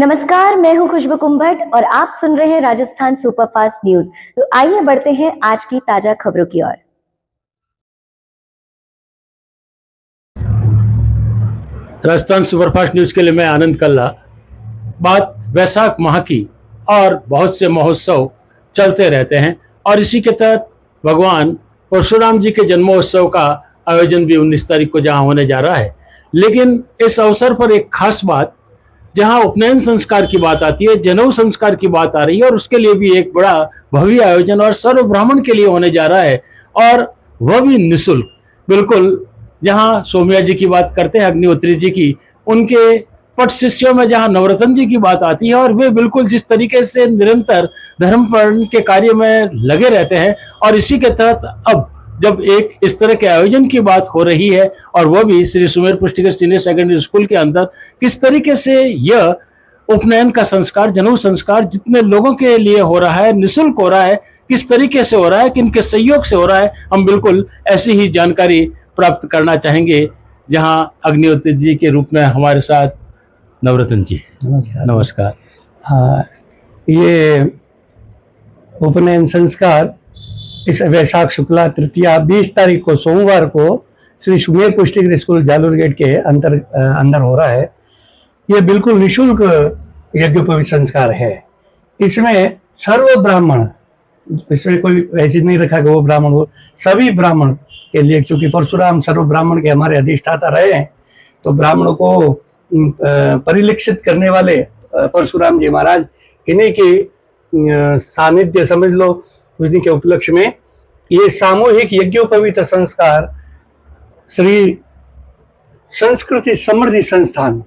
नमस्कार, मैं हूं खुशबू कुंभट और आप सुन रहे हैं राजस्थान सुपरफास्ट न्यूज। तो आइए बढ़ते हैं आज की ताजा खबरों की ओर। राजस्थान सुपरफास्ट न्यूज के लिए मैं आनंद कल्ला। बात वैशाख माह की और बहुत से महोत्सव चलते रहते हैं और इसी के तहत भगवान परशुराम जी के जन्मोत्सव का आयोजन भी 19 तारीख को जहां होने जा रहा है। लेकिन इस अवसर पर एक खास बात, जहां उपनयन संस्कार की बात आती है, जनेऊ संस्कार की बात आ रही है और उसके लिए भी एक बड़ा भव्य आयोजन और सर्व ब्राह्मण के लिए होने जा रहा है और वह भी निःशुल्क। बिल्कुल, जहां सोमया जी की बात करते हैं, अग्निहोत्री जी की, उनके पट शिष्यों में जहां नवरत्न जी की बात आती है और वे बिल्कुल जिस तरीके से निरंतर धर्म पालन के कार्य में लगे रहते हैं और इसी के तहत अब जब एक इस तरह के आयोजन की बात हो रही है और वह भी Shri Sumer Pushtikar senior secondary school के अंदर, किस तरीके से यह उपनयन का संस्कार, जनेऊ संस्कार जितने लोगों के लिए हो रहा है, निःशुल्क हो रहा है, किस तरीके से हो रहा है, किनके सहयोग से हो रहा है, हम बिल्कुल ऐसी ही जानकारी प्राप्त करना चाहेंगे। जहां अग्निहोत्री जी के रूप में हमारे साथ नवरत्न जी। नमस्कार। नमस्कार। हाँ, ये उपनयन संस्कार इस वैशाख शुक्ला तृतीया 20 तारीख को सोमवार को श्री सुमेर पुष्टिकर स्कूल जालूर गेट के अंदर हो रहा है। ये बिल्कुल निःशुल्क यज्ञोपवीत संस्कार है। इसमें सर्व ब्राह्मण, इसमें कोई ऐसी नहीं रखा कि वो ब्राह्मण हो, सभी ब्राह्मण के लिए, क्योंकि परशुराम सर्व ब्राह्मण के हमारे अधिष्ठाता रहे हैं, तो ब्राह्मणों को परिलक्षित करने वाले परशुराम जी महाराज, इन्हीं के सानिध्य समझ लो, उन्हीं के उपलक्ष्य में ये सामूहिक यज्ञोपवीत संस्कार श्री संस्कृति समृद्धि संस्थान,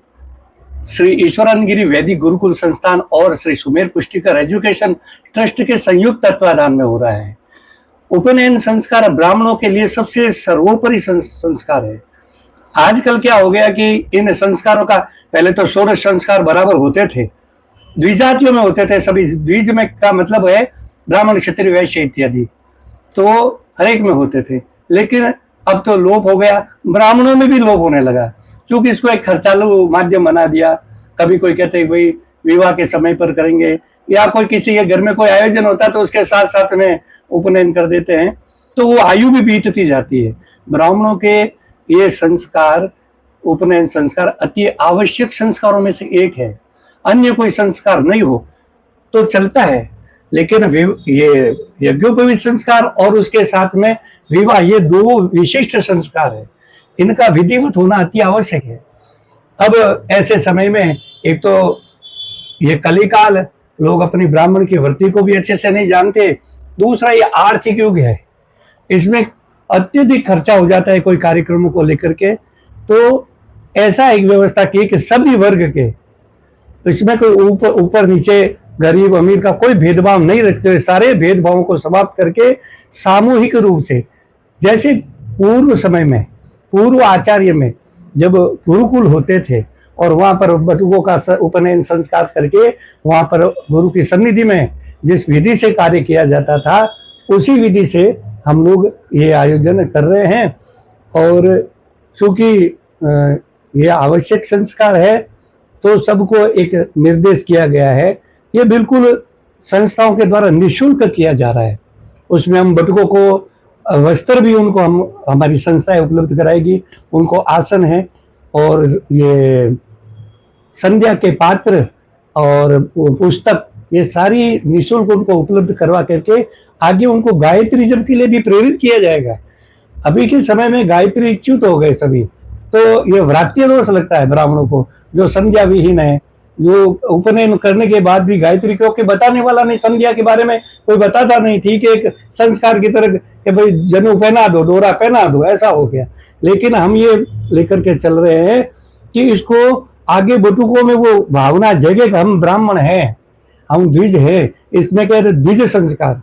श्री ईश्वरानगिरी वैदिक गुरुकुल संस्थान और श्री सुमेर पुष्टिकर एजुकेशन ट्रस्ट के संयुक्त तत्वाधान में हो रहा है। उपनयन संस्कार ब्राह्मणों के लिए सबसे सर्वोपरि संस्कार है। आजकल क्या हो गया कि इन संस्कारों का, पहले तो षोडश संस्कार बराबर होते थे, द्विजातियों में होते थे सभी। द्विज में का मतलब है ब्राह्मण, क्षत्रिय, वैश्य इत्यादि, तो हर एक में होते थे। लेकिन अब तो लोप हो गया, ब्राह्मणों में भी लोप होने लगा, क्योंकि इसको एक खर्चालू माध्यम बना दिया। कभी कोई कहते हैं भाई विवाह के समय पर करेंगे, या कोई किसी के घर में कोई आयोजन होता है तो उसके साथ साथ में उपनयन कर देते हैं, तो वो आयु भी बीतती जाती है। ब्राह्मणों के ये संस्कार, उपनयन संस्कार अति आवश्यक संस्कारों में से एक है। अन्य कोई संस्कार नहीं हो तो चलता है, लेकिन ये यज्ञोपवीत संस्कार और उसके साथ में विवाह, ये दो विशिष्ट संस्कार है, इनका विधिवत होना अति आवश्यक है। अब ऐसे समय में एक तो ये कलिकाल, लोग अपनी ब्राह्मण की वृत्ति को भी अच्छे से नहीं जानते, दूसरा ये आर्थिक युग है, इसमें अत्यधिक खर्चा हो जाता है कोई कार्यक्रमों को लेकर के। तो ऐसा एक व्यवस्था की कि सभी वर्ग के, इसमें कोई ऊपर नीचे, गरीब अमीर का कोई भेदभाव नहीं रखते, सारे भेदभावों को समाप्त करके सामूहिक रूप से, जैसे पूर्व समय में, पूर्व आचार्य में जब गुरुकुल होते थे और वहां पर बटुकों का उपनयन संस्कार करके वहां पर गुरु की सन्निधि में जिस विधि से कार्य किया जाता था, उसी विधि से हम लोग ये आयोजन कर रहे हैं। और चूंकि ये आवश्यक संस्कार है तो सबको एक निर्देश किया गया है, ये बिल्कुल संस्थाओं के द्वारा निःशुल्क किया जा रहा है। उसमें हम बटुकों को वस्त्र भी उनको हमारी संस्थाएं उपलब्ध कराएगी, उनको आसन है और ये संध्या के पात्र और पुस्तक, ये सारी निःशुल्क उनको उपलब्ध करवा करके आगे उनको गायत्री जप के लिए भी प्रेरित किया जाएगा। अभी के समय में गायत्री इच्छुत हो गए सभी, तो ये व्रात्य दोष लगता है ब्राह्मणों को, जो संध्या विहीन है, जो उपनयन करने के बाद भी गायत्री, क्योंकि बताने वाला नहीं, संध्या के बारे में कोई बताता नहीं। ठीक है, एक संस्कार की तरह कि भाई जनेऊ पहना दो, डोरा पहना दो, ऐसा हो गया। लेकिन हम ये लेकर के चल रहे हैं कि इसको आगे बटुकों में वो भावना जगे कि हम ब्राह्मण हैं, हम द्विज है। इसमें कहते द्विज संस्कार,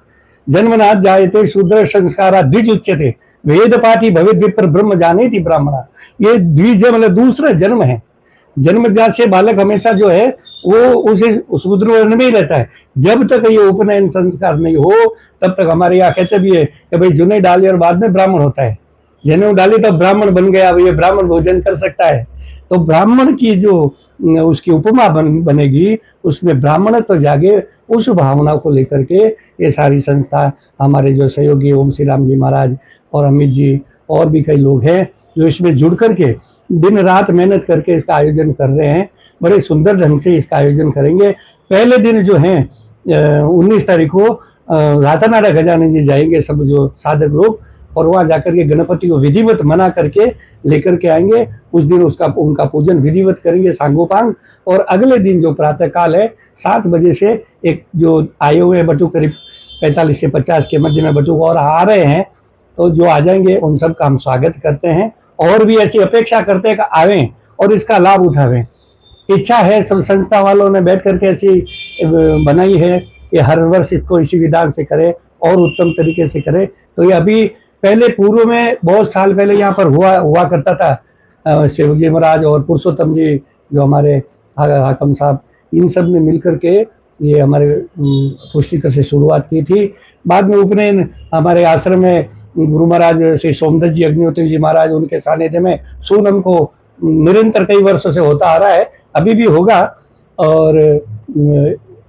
जन्मनाथ जायते शूद्र संस्कारा द्विज उच्यते, वेद पाठी भवेद विप्र ब्रह्म जानेति ब्राह्मणा। ये द्विज मतलब दूसरा जन्म है। जन्मजात से बालक हमेशा जो है वो उसे शूद्र वर्ण में ही रहता है। जब तक ये उपनयन संस्कार नहीं हो तब तक हमारे यहाँ कहते भी है कि भाई जनेऊ डाली और बाद में ब्राह्मण होता है। जनेऊ डाली तब ब्राह्मण बन गया, अब ये ब्राह्मण भोजन कर सकता है। तो ब्राह्मण की जो उसकी उपमा बनेगी, उसमें ब्राह्मण तो जागे, उस भावना को लेकर के ये सारी संस्था, हमारे जो सहयोगी ओम श्री राम जी महाराज और अमित जी और भी कई लोग हैं जो इसमें जुड़ करके दिन रात मेहनत करके इसका आयोजन कर रहे हैं। बड़े सुंदर ढंग से इसका आयोजन करेंगे। पहले दिन जो है 19 तारीख को रातानाडा गजानन जी जाएंगे सब जो साधक लोग, और वहाँ जाकर के गणपति को विधिवत मना करके लेकर के आएंगे। उस दिन उनका पूजन विधिवत करेंगे सांगोपांग। और अगले दिन जो प्रातः काल है 7 बजे से एक जो आए हुए हैं बटुक करीब 45 से 50 के मध्य में बटुक और आ रहे हैं, तो जो आ जाएंगे उन सब का हम स्वागत करते हैं और भी ऐसी अपेक्षा करते हैं कि आवें और इसका लाभ उठावें। इच्छा है सब संस्था वालों ने बैठ करके ऐसी बनाई है कि हर वर्ष इसको इसी विधान से करें और उत्तम तरीके से करें। तो ये अभी पहले पूर्व में बहुत साल पहले यहाँ पर हुआ करता था। शिवजी महाराज और पुरुषोत्तम जी जो हमारे हाकम साहब, इन सब ने मिलकर के ये हमारे पुष्टिकर से शुरुआत की थी। बाद में उपनयन हमारे आश्रम में गुरु महाराज श्री सोमदत्त जी अग्निहोत्री जी महाराज उनके सानिध्य में सोनम को निरंतर कई वर्षों से होता आ रहा है, अभी भी होगा। और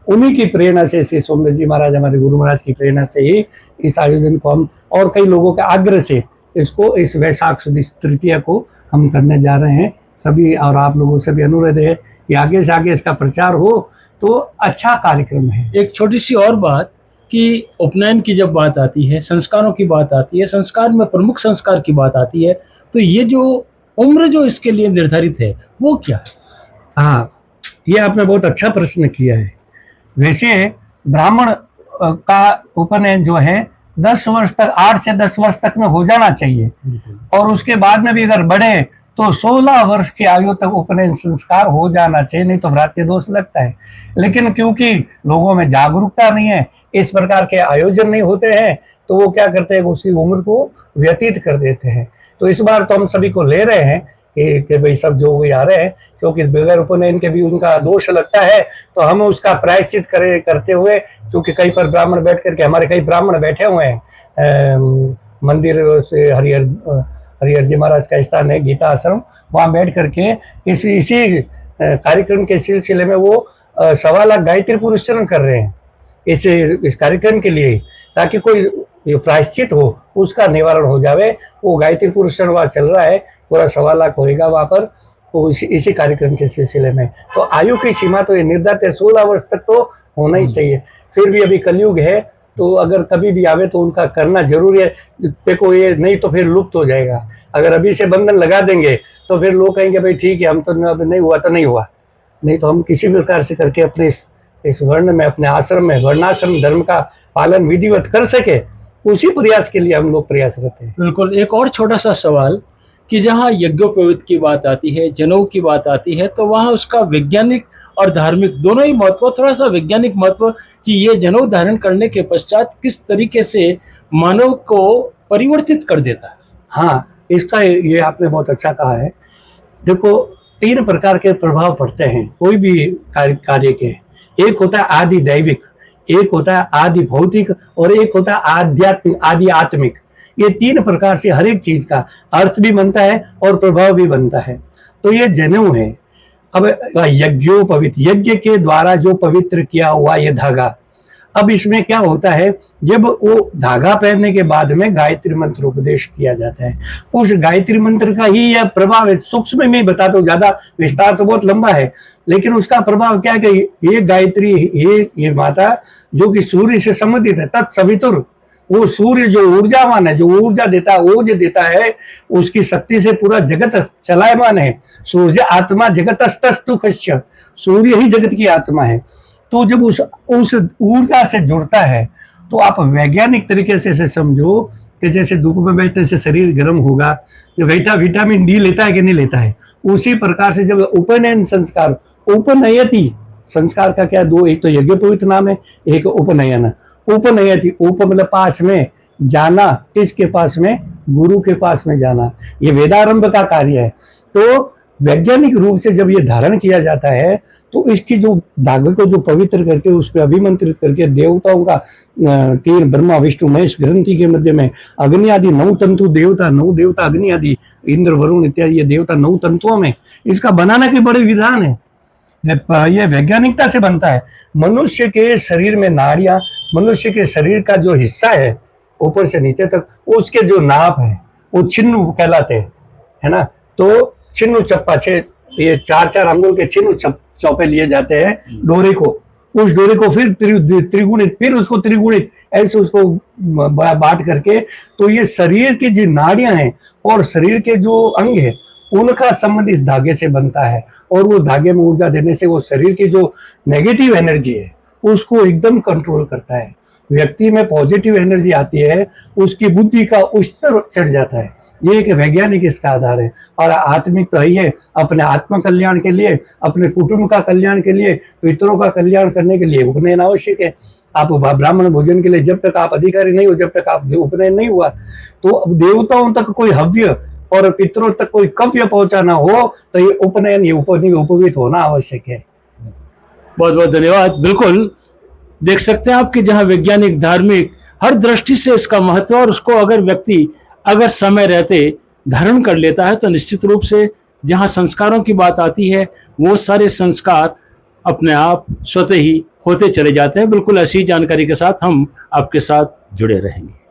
उन्हीं की प्रेरणा से श्री सोमदत्त जी महाराज हमारे गुरु महाराज की प्रेरणा से ही इस आयोजन को हम और कई लोगों के आग्रह से इसको इस वैशाख सुद तृतीया को हम करने जा रहे हैं सभी। और आप लोगों से भी अनुरोध है कि आगे से आगे इसका प्रचार हो तो अच्छा कार्यक्रम है। एक छोटी सी और बात कि उपनयन की जब बात आती है, संस्कारों की बात आती है, संस्कार में प्रमुख संस्कार की बात आती है, तो ये जो उम्र जो इसके लिए निर्धारित है वो क्या है? हाँ, ये आपने बहुत अच्छा प्रश्न किया है। वैसे ब्राह्मण का उपनयन जो है 10 वर्ष तक, 8 से 10 वर्ष तक में हो जाना चाहिए, और उसके बाद में भी अगर बढ़े तो 16 वर्ष की आयु तक उपनयन संस्कार हो जाना चाहिए, नहीं तो भ्रातृ दोष लगता है। लेकिन क्योंकि लोगों में जागरूकता नहीं है, इस प्रकार के आयोजन नहीं होते हैं, तो वो क्या करते हैं, उसकी उम्र को व्यतीत कर देते हैं। तो इस बार तो हम सभी को ले रहे हैं कि भाई सब जो भी आ रहे हैं, क्योंकि बगैर उपनयन के भी उनका दोष लगता है, तो हम उसका प्रायश्चित करते हुए, क्योंकि कई पर ब्राह्मण बैठ करके, हमारे कई ब्राह्मण बैठे हुए हैं मंदिर से, हरिहर जी महाराज का स्थान है गीता आश्रम, वहाँ बैठ करके इसी कार्यक्रम के सिलसिले में वो 1.25 लाख गायत्री पुरस्चरण कर रहे हैं इस कार्यक्रम के लिए, ताकि कोई प्रायश्चित हो उसका निवारण हो जावे। वो गायत्री पुरस्चरण वहाँ चल रहा है, पूरा 1.25 लाख होएगा वहाँ पर, तो इसी कार्यक्रम के सिलसिले में। तो आयु की सीमा तो ये निर्धारित है, 16 वर्ष तक तो होना ही चाहिए। फिर भी अभी कलयुग है, तो अगर कभी भी आवे तो उनका करना जरूरी है। देखो ये नहीं तो फिर लुप्त हो जाएगा। अगर अभी से बंधन लगा देंगे तो फिर लोग कहेंगे भाई ठीक है, हम तो नहीं हुआ तो नहीं हुआ, नहीं तो हम किसी प्रकार से करके अपने इस वर्ण में, अपने आश्रम में वर्णाश्रम धर्म का पालन विधिवत कर सके, उसी प्रयास के लिए हम लोग प्रयासरत हैं। बिल्कुल। एक और छोटा सा सवाल कि जहाँ यज्ञोपवीत की बात आती है, जनेऊ की बात आती है, तो वहाँ उसका वैज्ञानिक और धार्मिक दोनों ही महत्व, थोड़ा सा वैज्ञानिक महत्व कि ये जनेऊ धारण करने के पश्चात किस तरीके से मानव को परिवर्तित कर देता है। हाँ, इसका ये आपने बहुत अच्छा कहा है। देखो 3 प्रकार के प्रभाव पड़ते हैं कोई भी कार्य के। एक होता है आदि दैविक, एक होता है आदि भौतिक, और एक होता है आध्यात्मिक, आदि आत्मिक। ये 3 प्रकार से हर एक चीज का अर्थ भी बनता है और प्रभाव भी बनता है। तो ये जनेऊ है। अब यज्ञोपवीत, यज्ञ के द्वारा जो पवित्र किया हुआ ये धागा, अब इसमें क्या होता है, जब वो धागा पहनने के बाद में गायत्री मंत्र उपदेश किया जाता है, उस गायत्री मंत्र का ही यह प्रभाव है। सूक्ष्म में बताता हूँ, ज्यादा विस्तार तो बहुत लंबा है, लेकिन उसका प्रभाव क्या है कि ये गायत्री, ये माता जो कि सूर्य से संबंधित है, तत्सवितुर, वो सूर्य जो ऊर्जावान है, जो ऊर्जा देता है, ओज देता है, उसकी शक्ति से पूरा जगत चलायमान है। सूर्य आत्मा जगतस्तुखस्य, सूर्य ही जगत की आत्मा है। तो जब उस ऊर्जा से जुड़ता है, तो आप वैज्ञानिक तरीके से इसे समझो कि जैसे धूप में बैठने से शरीर गर्म होगा, जो विटामिन डी लेता है कि नहीं लेता है, उसी प्रकार से जब उपनयन संस्कार, उपनयति संस्कार का क्या, 2, एक तो यज्ञोपवीत नाम है, एक उपनयन। उपनयति, उप मतलब पास में जाना, किसके पास में, गुरु के पास में जाना, ये वेदारंभ का कार्य है। तो वैज्ञानिक रूप से जब ये धारण किया जाता है तो इसकी जो धागे को जो पवित्र करके उस पर अभिमंत्रित करके देवताओं का 3 ब्रह्मा विष्णु महेश ग्रंथि के मध्य में अग्नि आदि 9 तंतु देवता, 9 देवता अग्नि आदि इंद्र वरुण इत्यादि ये देवता 9 तंतुओं में इसका बनाने के बड़े विधान है। ये वैज्ञानिकता से बनता है। मनुष्य के शरीर में नाड़ियां, मनुष्य के शरीर का जो हिस्सा है ऊपर से नीचे तक उसके जो नाप है वो छिन्नु कहलाते हैं, है ना। तो छिन्नु चप्पा, ये 4-4 अंगुल के छिन्नु चौपे लिए जाते हैं डोरे को, उस डोरे को फिर त्रिगुणित, फिर उसको त्रिगुणित ऐसे उसको बड़ा बांट करके, तो ये शरीर की जो नाड़ियां हैं और शरीर के जो अंग है उनका संबंध इस धागे से बनता है। और वो धागे में ऊर्जा देने से वो शरीर की जो नेगेटिव एनर्जी है उसको एकदम कंट्रोल करता है। व्यक्ति में पॉजिटिव एनर्जी आती है, उसकी बुद्धि का स्तर चढ़ जाता है। ये एक वैज्ञानिक इसका आधार है। और आत्मिक तो है, अपने आत्म कल्याण के लिए, अपने कुटुंब का कल्याण के लिए, पितरों का कल्याण करने के लिए उपनयन आवश्यक है। आप ब्राह्मण भोजन के लिए जब तक आप अधिकारी नहीं हो, जब तक आप उपनयन नहीं हुआ, तो देवताओं तक कोई हव्य और पितरों तक कोई कव्य पहुंचाना हो तो ये उपनयन, ये उपवीत होना आवश्यक है। बहुत बहुत धन्यवाद। बिल्कुल देख सकते हैं आप कि जहाँ वैज्ञानिक, धार्मिक, हर दृष्टि से इसका महत्व, और उसको अगर व्यक्ति अगर समय रहते धारण कर लेता है तो निश्चित रूप से जहाँ संस्कारों की बात आती है वो सारे संस्कार अपने आप स्वतः ही होते चले जाते हैं। बिल्कुल ऐसी जानकारी के साथ हम आपके साथ जुड़े रहेंगे।